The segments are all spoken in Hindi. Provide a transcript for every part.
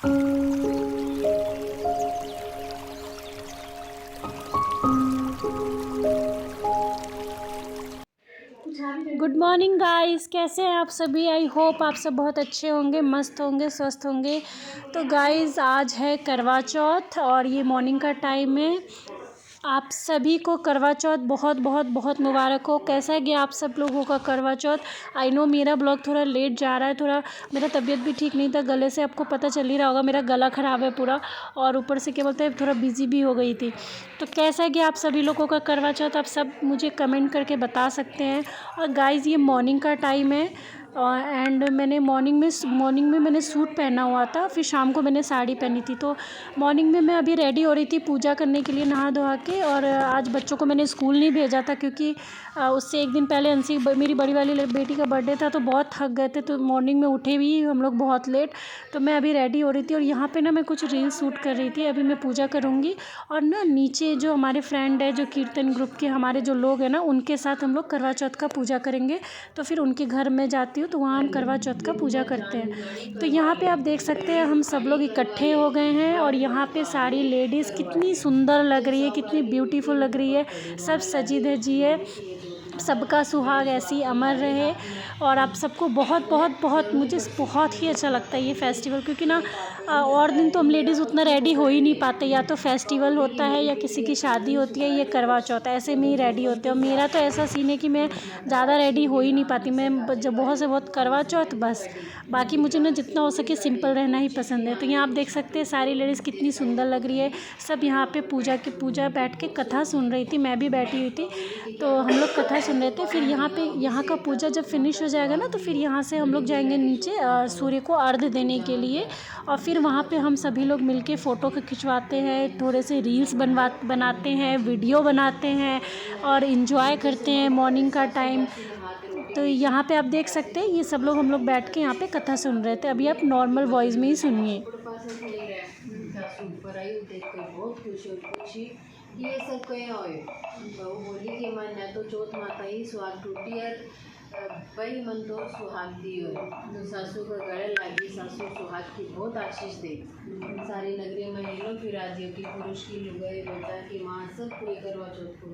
गुड मॉर्निंग गाइस, कैसे हैं आप सभी। आई होप आप सब बहुत अच्छे होंगे, मस्त होंगे, स्वस्थ होंगे। तो गाइस आज है करवा चौथ और ये मॉर्निंग का टाइम है। आप सभी को करवा चौथ बहुत बहुत बहुत मुबारक हो। कैसा है कि आप सब लोगों का करवा चौथ। आई नो मेरा ब्लॉग थोड़ा लेट जा रहा है, थोड़ा मेरा तबीयत भी ठीक नहीं था, गले से आपको पता चल ही रहा होगा, मेरा गला ख़राब है पूरा, और ऊपर से क्या बोलते हैं थोड़ा बिजी भी हो गई थी। तो कैसा है कि आप सभी लोगों का करवा चौथ, आप सब मुझे कमेंट करके बता सकते हैं। और गाइज़ ये मॉर्निंग का टाइम है एंड मैंने मॉर्निंग में मैंने सूट पहना हुआ था, फिर शाम को मैंने साड़ी पहनी थी। तो मॉर्निंग में मैं अभी रेडी हो रही थी पूजा करने के लिए नहा धोआ के। और आज बच्चों को मैंने स्कूल नहीं भेजा था क्योंकि उससे एक दिन पहले मेरी बड़ी वाली बेटी का बर्थडे था, तो बहुत थक गए थे, तो मॉर्निंग में उठे भी हम लोग बहुत लेट। तो मैं अभी रेडी हो रही थी और यहाँ पे ना मैं कुछ रील शूट कर रही थी। अभी मैं पूजा करूँगी और ना नीचे जो हमारे फ्रेंड है, जो कीर्तन ग्रुप के हमारे जो लोग हैं ना, उनके साथ हम लोग करवा चौथ का पूजा करेंगे। तो फिर उनके घर में जाती हूँ, तो वहाँ हम करवा चौथ का पूजा करते हैं। तो यहाँ पे आप देख सकते हैं हम सब लोग इकट्ठे हो गए हैं और यहाँ पे सारी लेडीज़ कितनी सुंदर लग रही है, कितनी ब्यूटीफुल लग रही है, सब सजी धजी है। सबका सुहाग ऐसी अमर रहे। और आप सबको बहुत बहुत बहुत मुझे बहुत ही अच्छा लगता है ये फेस्टिवल, क्योंकि ना और दिन तो हम लेडीज़ उतना रेडी हो ही नहीं पाते, या तो फेस्टिवल होता है या किसी की शादी होती है, ये करवा चौथ ऐसे में ही रेडी होते हैं। और मेरा तो ऐसा सीन है कि मैं ज़्यादा रेडी हो ही नहीं पाती, मैं जब बहुत से बहुत करवा चौथ बस, बाकी मुझे ना जितना हो सके सिंपल रहना ही पसंद है। तो यहाँ आप देख सकते हैं सारी लेडीज़ कितनी सुंदर लग रही है। सब यहाँ पे पूजा बैठ के कथा सुन रही थी, मैं भी बैठी हुई थी, तो हम लोग कथा सुन रहे थे। फिर यहाँ का पूजा जब फिनिश हो जाएगा ना, तो फिर यहाँ से हम लोग जाएंगे नीचे सूर्य को अर्घ्य देने के लिए। और फिर वहाँ पे हम सभी लोग मिलके फ़ोटो खिंचवाते हैं, थोड़े से रील्स बनाते हैं, वीडियो बनाते हैं और इन्जॉय करते हैं मॉर्निंग का टाइम। तो यहाँ पे आप देख सकते हैं ये सब लोग हम लोग बैठ के यहाँ पे कथा सुन रहे थे। अभी आप नॉर्मल वॉइस में ही सुनिए। ये सब कहे होए बहू बोली कि मन न तो चौथ माता ही सुहाग टूटी और वही मन तो सुहाग दी हो, तो सासू का गले लागी, सासू सुहाग की बहुत आशीष दे। सारी नगरी में हिलो फिर आदियों की पुरुष की लुगाई बेटा की माँ सब पूरी करवा चौथ को।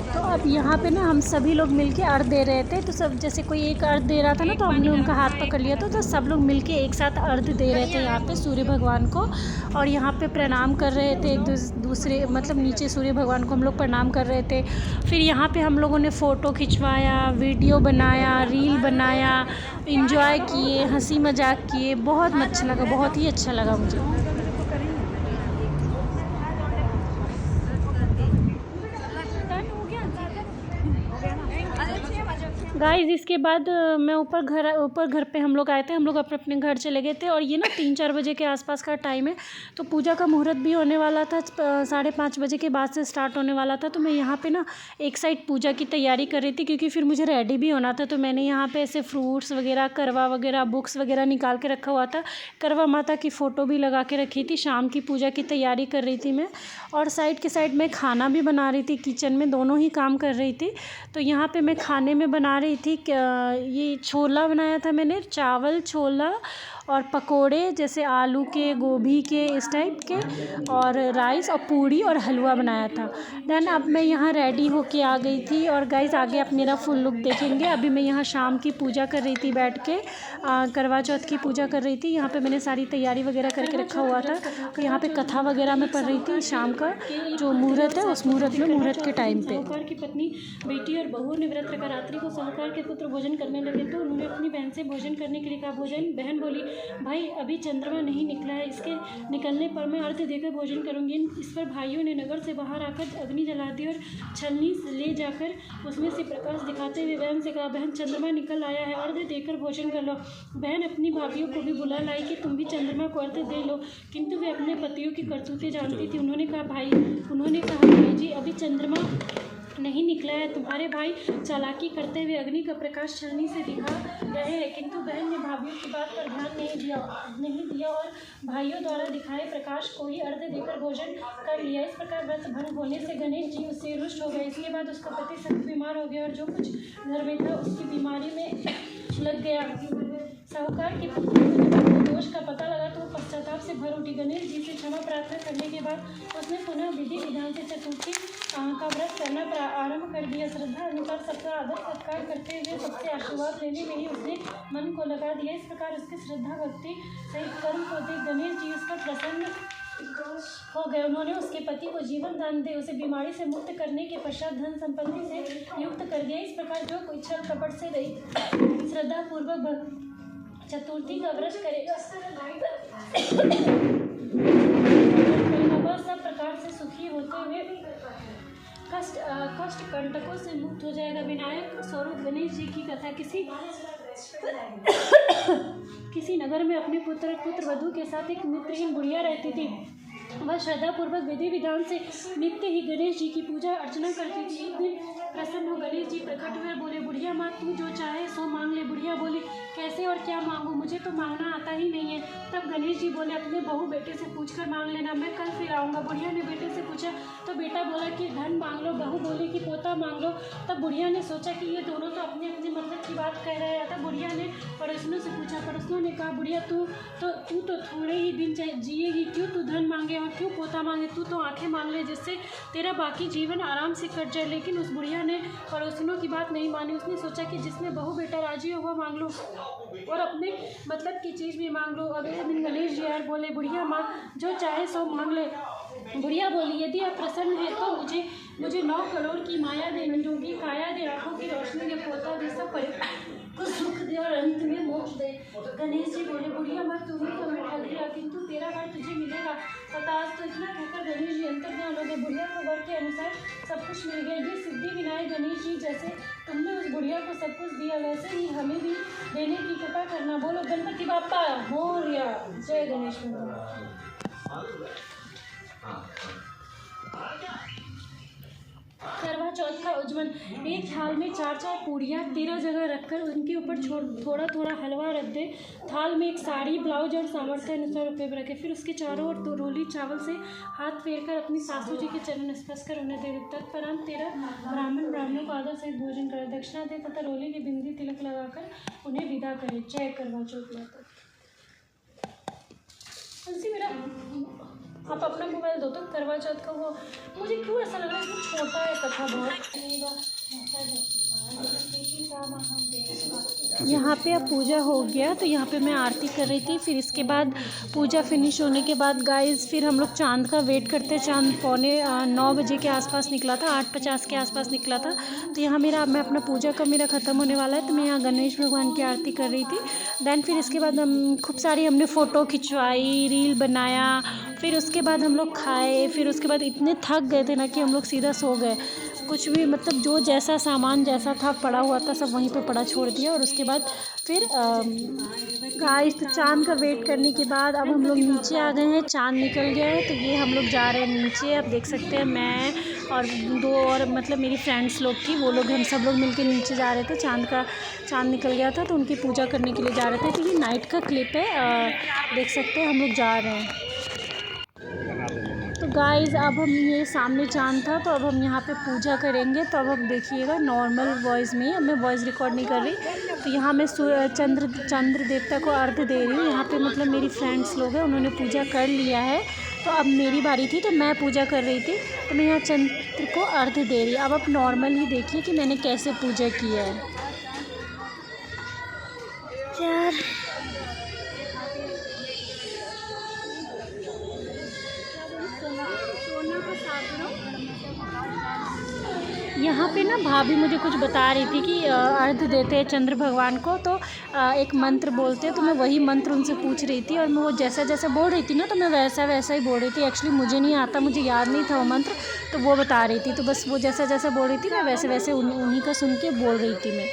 तो अब यहाँ पे ना हम सभी लोग मिलके अर्घ दे रहे थे। तो सब जैसे कोई एक अर्घ दे रहा था ना, तो हमने उनका हाथ पकड़ लिया था, तो सब लोग मिलके एक साथ अर्घ दे रहे थे यहाँ पे सूर्य भगवान को। और यहाँ पे प्रणाम कर रहे थे एक दूसरे, मतलब नीचे सूर्य भगवान को हम लोग प्रणाम कर रहे थे। फिर यहाँ पे हम लोगों ने फ़ोटो खिंचवाया, वीडियो बनाया, रील बनाया, इंजॉय किए, हंसी मजाक किए। बहुत अच्छा लगा, बहुत ही अच्छा लगा मुझे। गाइस इसके बाद मैं ऊपर घर पे हम लोग आए थे, हम लोग अपने अपने घर चले गए थे। और ये ना 3-4 बजे के आसपास का टाइम है, तो पूजा का मुहूर्त भी होने वाला था, 5:30 बजे के बाद से स्टार्ट होने वाला था। तो मैं यहाँ पे ना एक साइड पूजा की तैयारी कर रही थी, क्योंकि फिर मुझे रेडी भी होना था। तो मैंने यहाँ पे ऐसे फ्रूट्स वगैरह, करवा वगैरह, बुक्स वगैरह निकाल के रखा हुआ था। करवा माता की फ़ोटो भी लगा के रखी थी। शाम की पूजा की तैयारी कर रही थी मैं, और साइड के साइड में खाना भी बना रही थी, किचन में दोनों ही काम कर रही थी। तो यहाँ पे मैं खाने में बना रही थी, ये छोला बनाया था मैंने, चावल, छोला और पकोड़े, जैसे आलू के, गोभी के, इस टाइप के, और राइस और पूड़ी और हलवा बनाया था। देन अब मैं यहाँ रेडी होके आ गई थी। और गाइस आगे आप मेरा फुल लुक देखेंगे। अभी मैं यहाँ शाम की पूजा कर रही थी बैठ के, करवा चौथ की पूजा कर रही थी। यहाँ पे मैंने सारी तैयारी वगैरह करके रखा हुआ था। तो यहाँ पे कथा वगैरह मैं पढ़ रही थी। शाम का जो मुहूर्त है, उस मुहूर्त के टाइम पे साहूकार की पत्नी, बेटी और बहू ने व्रत रखा। रात्रि को साहूकार के पुत्र भोजन करने लगे, तो उन्होंने अपनी बहन से भोजन करने के लिए कहा। बहन बोली, भाई अभी चंद्रमा नहीं निकला है, इसके निकलने पर मैं अर्घ्य देकर भोजन करूंगी। इस पर भाइयों ने नगर से बाहर आकर अग्नि जला दी और छलनी ले जाकर उसमें से प्रकाश दिखाते हुए बहन से कहा, बहन चंद्रमा निकल आया है, अर्घ्य देकर भोजन कर लो। बहन अपनी भाभियों को भी बुला लाई कि तुम भी चंद्रमा को अर्घ्य दे लो, किंतु वे अपने पतियों की करतूतें जानती थी। उन्होंने कहा भाई जी अभी चंद्रमा नहीं निकला है, तुम्हारे भाई चालाकी करते हुए अग्नि का प्रकाश छलनी से दिखा रहे हैं। किंतु बहन ने भाभियों की बात पर ध्यान नहीं दिया और भाइयों द्वारा दिखाए प्रकाश को ही अर्घ्य देकर भोजन कर लिया। इस प्रकार व्रत भंग होने से गणेश जी उससे रुष्ट हो गए। इसके बाद उसका पति सख्त बीमार हो गया और जो कुछ घर में था उसकी बीमारी में लग गया। साहूकार की पुत्री को जब दोष का पता लगा तो वो पश्चाताप से से भर उठी। गणेश जी से क्षमा प्रार्थना करने के बाद उसने पुनः विधि विधान से चतुर्थी का व्रत करना आरंभ कर दिया। श्रद्धा अनुसार सबका आदर सत्कार करते हुए सबसे आशीर्वाद लेने में ही उसने मन को लगा दिया। इस प्रकार उसके श्रद्धा भक्ति सहित कर्म को देख गणेश जी उस पर प्रसन्न हो गए। उन्होंने उसके पति को जीवन दान दे उसे बीमारी से मुक्त करने के पश्चात धन संपत्ति से युक्त कर दिया। इस प्रकार जो कोई छल कपट से रही श्रद्धा पूर्वक चतुर्थी का व्रत करेगा वह सब प्रकार से सुखी होते हुए कष्ट कंटकों से मुक्त हो जाएगा। विनायक स्वरूप गणेश जी की कथा। किसी नगर में अपने पुत्र वधू के साथ एक नेत्रहीन बुढ़िया रहती थी। वह श्रद्धापूर्वक विधि विधान से नित्य ही गणेश जी की पूजा अर्चना करती थी। एक दिन प्रसन्न हो गणेश जी प्रकट हुए, बोले, बुढ़िया माँ तू जो चाहे सो मांग ले। बुढ़िया बोली, कैसे और क्या मांगू, मुझे तो मांगना आता ही नहीं है। तब गणेश जी बोले, अपने बहू बेटे से पूछ कर मांग लेना, मैं कल फिर आऊँगा। बुढ़िया ने बेटे से पूछा तो बेटा बोला कि धन मांग लो, बहू बोली कि पोता मांग लो। तब बुढ़िया ने सोचा कि ये दोनों तो अपने अपने मतलब की बात कह रहे हैं। तब बुढ़िया ने पड़ोसियों से पूछा। पड़ोसियों ने कहा, बुढ़िया तू तो थोड़े ही दिन जिएगी, क्यों तू धन मांगे और क्यों पोता मांगे, तू तो आंखें मांग ले जिससे तेरा बाकी जीवन आराम से कट जाए। लेकिन उस बुढ़िया ने पड़ोसियों की बात नहीं मानी। उसने सोचा कि जिसमें बहू बेटा राजी हो वह मांग लो और अपने मतलब की चीज़ भी मांग लो। अगले दिन गणेश जी आए, बोले, बुढ़िया माँ जो चाहे सो मांग ले। बुढ़िया बोली, यदि आप प्रसन्न हैं तो मुझे 9 करोड़ की माया दे, निरोगी काया दे, आँखों की रोशनी दे, पोता दे, सब परिवार को सुख दे और अंत में मोक्ष दे। गणेश जी बोले, बुढ़िया माँ तुम्हें तो मैं ठग दिया, किंतु तेरा वर तुझे मिलेगा। तथा आज तो इतना कहकर गणेश जी अंतर्ध्यान हो गए। बुढ़िया को वर के अनुसार सब कुछ मिल गया। ये सिद्धि विनायक गणेश जी, जैसे तुमने उस बुढ़िया को सब कुछ दिया वैसे ही हमें भी देने की कृपा करना। बोलो गणपति बाप्पा मोरया। जय गणेश भगवान। करवा चौथ का उज्जवल। एक थाल में 4 पूड़ियाँ 13 जगह रखकर उनके ऊपर थोड़ा थोड़ा हलवा रख दे। थाल में एक साड़ी, ब्लाउज और सामर्थ्य अनुसार रुपये रखे। फिर उसके चारों ओर 2 रोली चावल से हाथ फेर कर अपनी सासू जी के चरण स्पर्श कर उन्हें दे। तत्परांत 13 ब्राह्मणों को आदर सहित भोजन करे, दक्षिणा दे तथा रोली की बिंदी तिलक लगाकर उन्हें विदा करे। जय करवा चौथ माता। मेरा आप अपना मोबाइल दो तो करवा चौथ का वो मुझे क्यों ऐसा लग रहा है कि छोटा है कथा बहुत। यहाँ पे अब पूजा हो गया तो यहाँ पे मैं आरती कर रही थी। फिर इसके बाद पूजा फिनिश होने के बाद गाइस फिर हम लोग चांद का वेट करते। चांद 9:15 बजे के आसपास निकला था, 8:50 के आसपास निकला था। तो यहाँ मैं अपना पूजा का मेरा ख़त्म होने वाला है तो मैं यहाँ गणेश भगवान की आरती कर रही थी। देन फिर इसके बाद हम खूब सारी हमने फ़ोटो खिंचवाई, रील बनाया। फिर उसके बाद हम लोग खाए। फिर उसके बाद इतने थक गए थे ना कि हम लोग सीधा सो गए। कुछ भी मतलब जो जैसा सामान जैसा था पड़ा हुआ था सब वहीं पे पड़ा छोड़ दिया। और उसके बाद फिर गाइस तो चांद का वेट करने के बाद अब हम लोग नीचे आ गए हैं। चांद निकल गया है तो ये हम लोग जा रहे हैं नीचे। आप देख सकते हैं मैं और 2 और मतलब मेरी फ्रेंड्स लोग थी, वो लोग हम सब लोग मिलकर नीचे जा रहे थे। चांद निकल गया था तो उनकी पूजा करने के लिए जा रहे थे। तो ये नाइट का क्लिप है, देख सकते हैं हम लोग जा रहे हैं। तो गाइज़ अब हम ये सामने चांद था तो अब हम यहाँ पे पूजा करेंगे। तो अब आप देखिएगा नॉर्मल वॉइस में ही, अब मैं वॉइस रिकॉर्ड नहीं कर रही। तो यहाँ मैं चंद्र देवता को अर्घ दे रही हूँ। यहाँ पे मतलब मेरी फ्रेंड्स लोग हैं, उन्होंने पूजा कर लिया है तो अब मेरी बारी थी तो मैं पूजा कर रही थी। तो मैं यहाँ चंद्र को अर्घ दे रही। अब आप नॉर्मल ही देखिए कि मैंने कैसे पूजा किया है। यार यहाँ पे ना भाभी मुझे कुछ बता रही थी कि अर्घ देते हैं चंद्र भगवान को तो एक मंत्र बोलते हैं। तो मैं वही मंत्र उनसे पूछ रही थी और मैं वो जैसा जैसा बोल रही थी ना तो मैं वैसा ही बोल रही थी। एक्चुअली मुझे नहीं आता, मुझे याद नहीं था वो मंत्र, तो वो बता रही थी। तो बस वो जैसा जैसा बोल रही थी मैं वैसे उन्हीं का सुन के बोल रही थी मैं।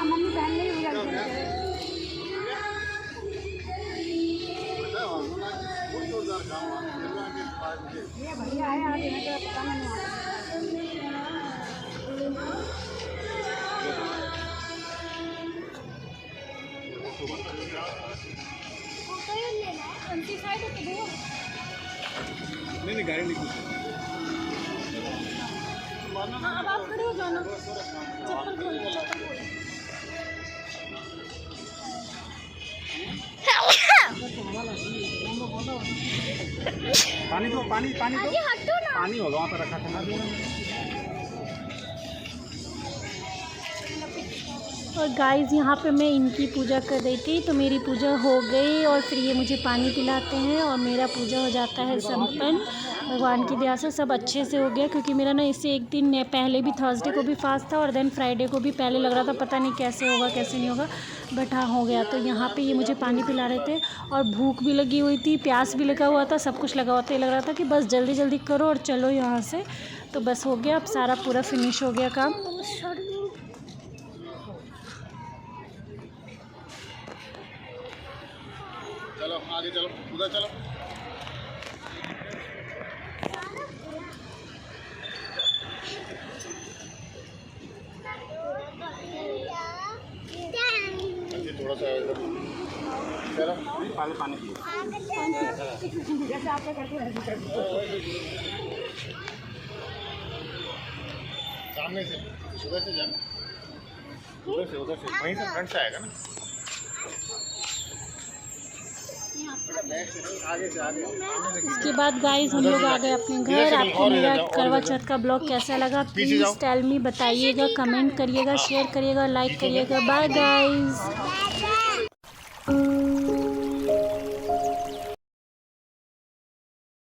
मम्मी बहन नहीं नहीं गाड़ी नहीं अब आप खड़े हो जाना, चप्पल खोल दो, चप्पल खोल। पानी दो पानी पानी दो पानी होगा वहाँ पर रखा था। और गाइस यहाँ पे मैं इनकी पूजा कर रही थी, तो मेरी पूजा हो गई और फिर ये मुझे पानी पिलाते हैं और मेरा पूजा हो जाता है संपन्न। भगवान की दया से सब अच्छे से हो गया, क्योंकि मेरा ना इससे एक दिन पहले भी थर्सडे को भी फास्ट था और देन फ्राइडे को भी पहले लग रहा था पता नहीं कैसे होगा कैसे नहीं होगा, बट हाँ हो गया। तो यहाँ पे ये मुझे पानी पिला रहे थे और भूख भी लगी हुई थी, प्यास भी लगा हुआ था, सब कुछ लगा हुआ था। ये लग रहा था कि बस जल्दी जल्दी करो और चलो यहाँ से। तो बस हो गया, अब सारा पूरा फिनिश हो गया काम। चलो आगे चलो, उधर चलो। थोड़ा सा चलो, पहले पानी पियो। सामने से उधर से जाना, उधर से वहीं से फ्रंट से आएगा ना। इसके बाद गाइस हम लोग आ गए अपने घर। आपको मेरा करवा चौथ का ब्लॉग कैसा लगा प्लीज़ टेल मी, बताइएगा, कमेंट करिएगा, शेयर करिएगा, लाइक करिएगा। Bye guys.